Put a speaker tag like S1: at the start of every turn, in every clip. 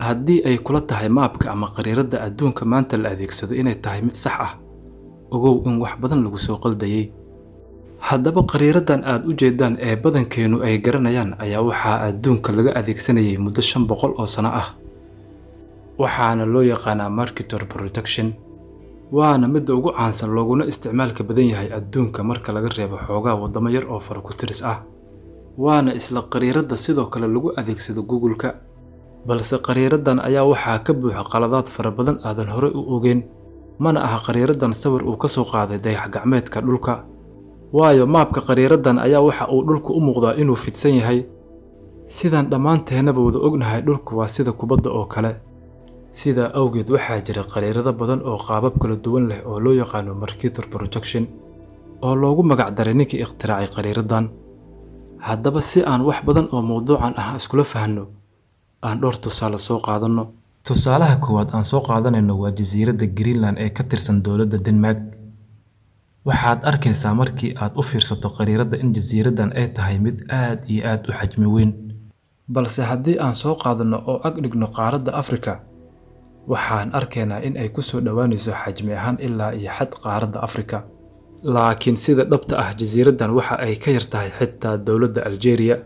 S1: haddii ay kula tahay maabka ama qariirada adduunka maanta la adeegsado inay tahay mid sax ah, ogow in wax badan lagu soo qaldayay. haddaba qariiradan aad u jeedaan ee badankeenu ay garanayaan ayaa waxaa adduunka laga adeegsanayay muddo 500 oo sano ah, waxaana loo yaqaanaa Mercator Protection. waana midda ugu caansan looguna isticmaalka badan yahay adduunka marka laga reebo xoogaa wadamo yar oo fara ku tiris ah. waana isla qariirada sidoo kale lagu adeegsado Google-ka, balse qariiradan ayaa waxaa ka buuxa qaladaad fara badan aadan hore u ogeyn. mana aha qariiradan sawir uu ka soo qaaday dayax gacmeedka dhulka, waayo maabka qariiradan ayaa waxa uu dhulku u muuqdaa inuu fidsan yahay. sidaan dhammaanteenaba wada ognahay, dhulku waa sida kubadda oo kale. sidaa awgeed waxaa jira qariirado badan oo qaabab kala duwan leh oo loo yaqaano Mercator Protection, oo loogu magac daray ninkii ikhtiraacay qariiradan. haddaba si aan wax badan oo mowduucan ah iskula fahanno, aan dhowr tusaale soo qaadanno. tusaalaha koowaad aan soo qaadanayno waa jasiiradda Greenland ee ka tirsan dowladda Denmark. waxaad arkaysaa markii aad u fiirsato qariirada in jasiiradan ay tahay mid aad iyo aad u xajmi weyn. balse haddii aan soo qaadanno oo ag dhigno qaaradda Afrika, waxaan arkaynaa in ay ku soo dhowaanayso xajmi ahaan ilaa iyo xad qaaradda Afrika. laakiin sida dhabta ah, jasiiradan waxa ay ka yar tahay xitaa dowladda Algeria.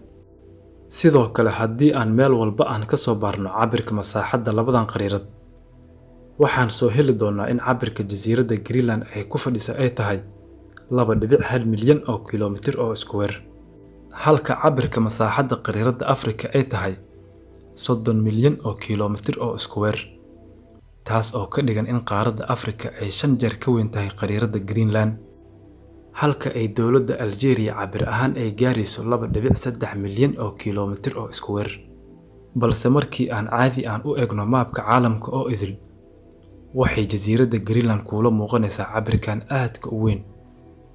S1: sidoo kale haddii aan meel walba aan ka soo baarno cabirka masaaxadda labadan qariirad, waxaan soo heli doonaa in cabirka jasiiradda Greenland ay ku fadhiso ay tahay 2.1 milyan oo kiiloomitir oo iskuweer, halka cabirka masaaxadda qariiradda Afrika ay tahay 30 milyan oo kiiloomitir oo iskuweer. taas oo ka dhigan in qaaradda Afrika ay 5 jeer ka weyn tahay qariiradda Greenland, halka ay dowladda Algeria cabir ahaan ay gaarayso 2.3 milyan oo kiiloomitir oo iskuweer. balse markii aan caadi u eegno maabka caalamka oo idil, waxay jasiiradda Greenland kula muuqanaysaa cabirkan aadka u weyn.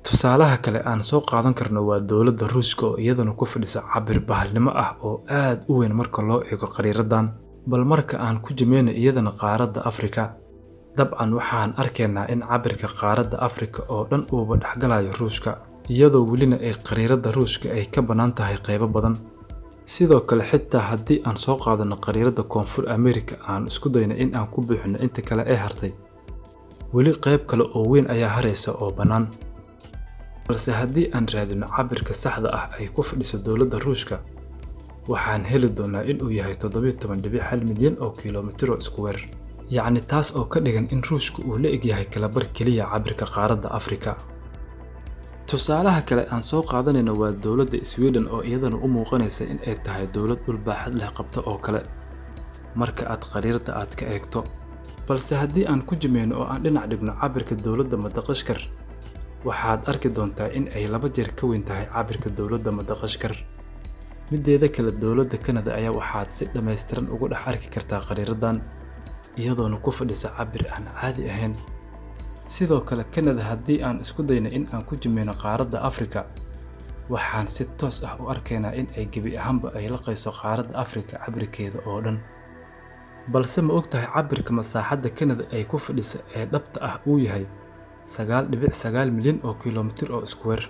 S1: tusaalaha kale aan soo qaadan karno waa dowladda Ruushka oo iyaduna ku fadhisa cabir bahalnimo ah oo aad u weyn marka loo eego qariiradan. bal marka aan ku jimeyno iyadana qaaradda Afrika, dabcan waxaan arkaynaa in cabirka qaaradda Afrika oo dhan uuba dhexgalayo Ruushka, iyadoo welina ay qariiradda Ruushka ay ka bannaan tahay qaybo badan. sidoo kale xitaa haddii aan soo qaadano qariiradda Koonfur Amerika, aan isku dayno in aan ku buuxino inta kale ee hartay, weli qayb kale oo weyn ayaa haraysa oo bannaan. balse haddii aan raadino cabirka saxda ah ay ku fadhiso dowladda Ruushka, waxaan heli doonaa in uu yahay 17.1 milyan oo kiiloomitir oo iskuweer. yacni taas oo ka dhigan in Ruushka uu la eg yahay kala bar keliya cabirka qaaradda Afrika. tusaalaha kale aan soo qaadanayno waa dowladda Sweden oo iyadana u muuqanaysa in ay tahay dowlad dhul baaxad leh qabta oo kale marka aad qariirada aad ka eegto. balse haddii aan ku jimeyno oo aan dhinac dhigno cabirka dowladda Madagaskar, waxaad arki doontaa in ay 2 jeer ka weyn tahay cabirka dowladda Madagaskar. mideeda kale, dowladda Canada ayaa waxaad si dhammaystiran ugu dhex arki kartaa qariiradan, iyadoona ku fadhisa cabir aan caadi ahayn. sidoo kale, Canada haddii aan isku dayno in aan ku jimeyno qaaradda Afrika, waxaan si toos ah u arkaynaa in ay gebi ahaanba ay la qayso qaaradda Afrika cabirkeeda oo dhan. balse ma ogtahay cabirka masaaxadda Canada ay ku fadhisa ee dhabta ah uu yahay 9.9 milyan oo kiiloomitir oo iskuweer,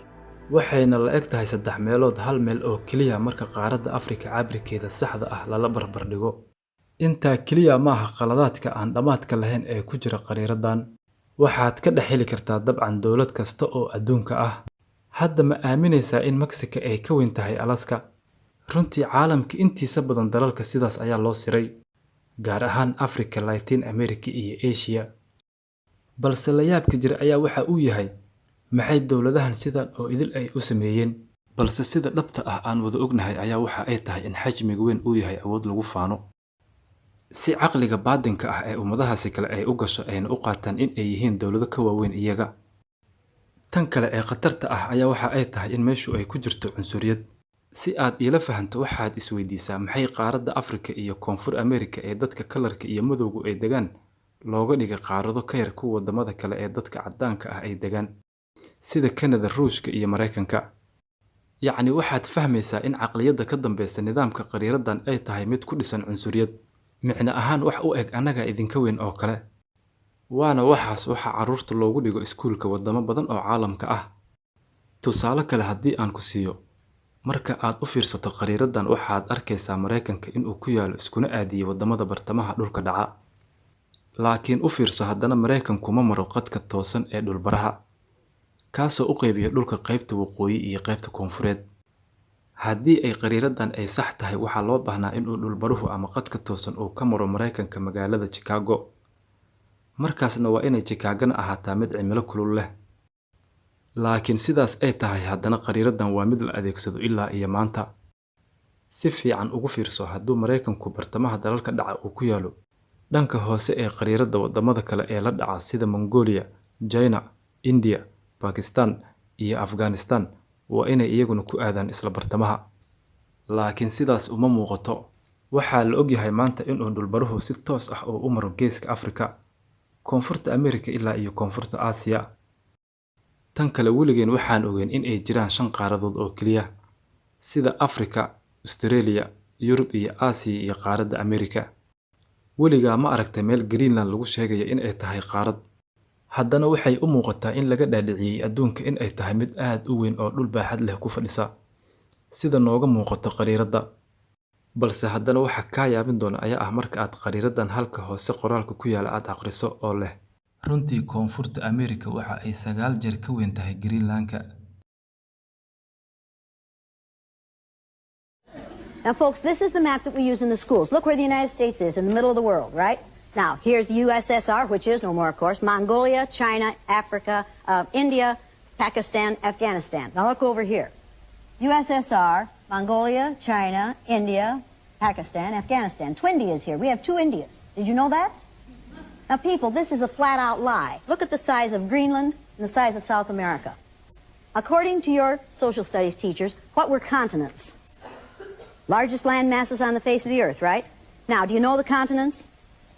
S1: waxayna la eg tahay 3 meelood hal meel oo keliya marka qaaradda Afrika cabirkeeda saxda ah lala barbar dhigo. intaa keliya maaha qaladaadka aan dhammaadka lahayn ee ku jira qariiradan. waxaad ka dhex heli kartaa dabcan dowlad kasta oo adduunka ah. hadda ma aaminaysaa in Mexico ay ka weyn tahay Alaska? runtii caalamka intiisa badan dalalka sidaas ayaa loo siray, gaar ahaan Afrika, Latin America iyo Asia. balse la yaabka jira ayaa waxa uu yahay, maxay dowladahan sidan oo idil ay u sameeyeen? balse sida dhabta ah aan wada ognahay ayaa waxa ay tahay in xajmiga weyn uu yahay awood lagu faano, si caqliga baadinka ah ee ummadahaasi kale ay u gasho ayna u qaataan in ay yihiin dowlado ka waaweyn iyaga. tan kale ee khatarta ah ayaa waxa ay tahay in meeshu ay ku jirto cunsuriyad. si aad ila fahanto, waxaad isweydiisaa maxay qaaradda Afrika iyo Koonfur Amerika ee dadka kalarka iyo madowgu ay degaan looga dhigay qaarado ka yar kuwa wadamada kale ee dadka caddaanka ah ay degaan, sida Canada, Ruushka iyo Mareykanka. yacni waxaad fahmaysaa in caqliyadda ka dambeysa nidaamka qariiradan ay tahay mid ku dhisan cunsuriyad, micno ahaan wax u eg annaga idinka weyn oo kale. waana waxaas waxa carruurta loogu dhigo iskuulka wadamo badan oo caalamka ah. tusaale kale haddii aan ku siiyo, Marka aad u fiirsato qariiradan waxaad arkaysaa Mareykanka inuu ku yaalo iskuna aadiyay wadamada bartamaha dhulka dhaca. Laakiin u fiirso haddana Mareykanku ma maro qadka toosan ee dhulbaraha, kaasoo u qaybiya dhulka qaybta waqooyi iyo qaybta koonfureed. Haddii ay qariiradan ay sax tahay, waxaa loo baahnaa inuu dhulbaruhu ama qadka toosan uu ka maro Mareykanka magaalada Chicago. Markaasna waa inay Chicago ahaataa mid cimilo kulul leh. Laakiin sidaas ay tahay, haddana qariiradan waa mid la adeegsado ilaa iyo maanta. Si fiican ugu fiirso, hadduu Mareykanku bartamaha dalalka dhaca uu ku yaalo dhanka hoose ee qariirada wadamada kale ee la dhaca sida Mongolia, China, India, Pakistan iyo Afghanistan waa inay iyaguna ku aadaan isla bartamaha. Laakiin sidaas uma muuqato. Waxaa la ogyahay maanta inuu dhulbaruhu si toos ah u maro geeska Afrika, koonfurta Amerika ilaa iyo koonfurta Aasiya. Tan kale weligeen waxaan ogeyn in ay jiraan 5 qaaradood oo kaliya, sida Afrika, Australia, Yurub iyo Aasiya iyo qaaradda Amerika. Weligaa ma aragtay meel Greenland lagu sheegayo in ay tahay qaarad? Haddana waxay u muuqataa in laga dhaadhiciyay adduunka in ay tahay mid aad u weyn oo dhul baaxad leh ku fadhisa, sida nooga muuqato qariirada. Balse haddana waxa ka yaabin doona ayaa ah marka aad qariiradan halka hoose qoraalka ku yaala aad akhriso oo leh runtii koonfurta Amerika waxa ay 9 jeer ka weyn tahay Greenlandka.
S2: Now, folks, this is the map that we use in the schools. Look where the United States is, in the middle of the world, right? Now, here's the USSR, which is no more, of course, Mongolia, China, Africa, India, Pakistan, Afghanistan. Now, look over here. USSR, Mongolia, China, India, Pakistan, Afghanistan. Twindia is here. We have 2 Indias. Did you know that? Now, people, this is a flat-out lie. Look at the size of Greenland and the size of South America. According to your social studies teachers, what were continents? Largest land masses on the face of the earth, right? Now, do you know the continents?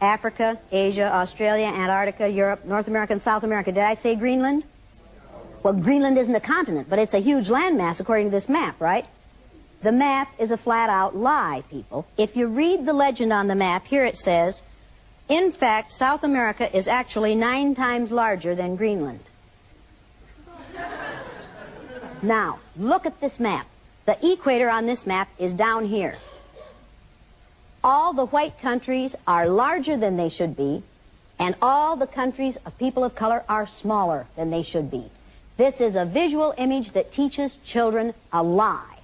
S2: Africa, Asia, Australia, Antarctica, Europe, North America, and South America. Did I say Greenland? Well, Greenland isn't a continent, but it's a huge landmass according to this map, right? The map is a flat-out lie, people. If you read the legend on the map, here it says, in fact, South America is actually 9 times larger than Greenland. Now, look at this map. The equator on this map is down here. All the white countries are larger than they should be, and all the countries of people of color are smaller than they should be. This is a visual image that teaches children a lie.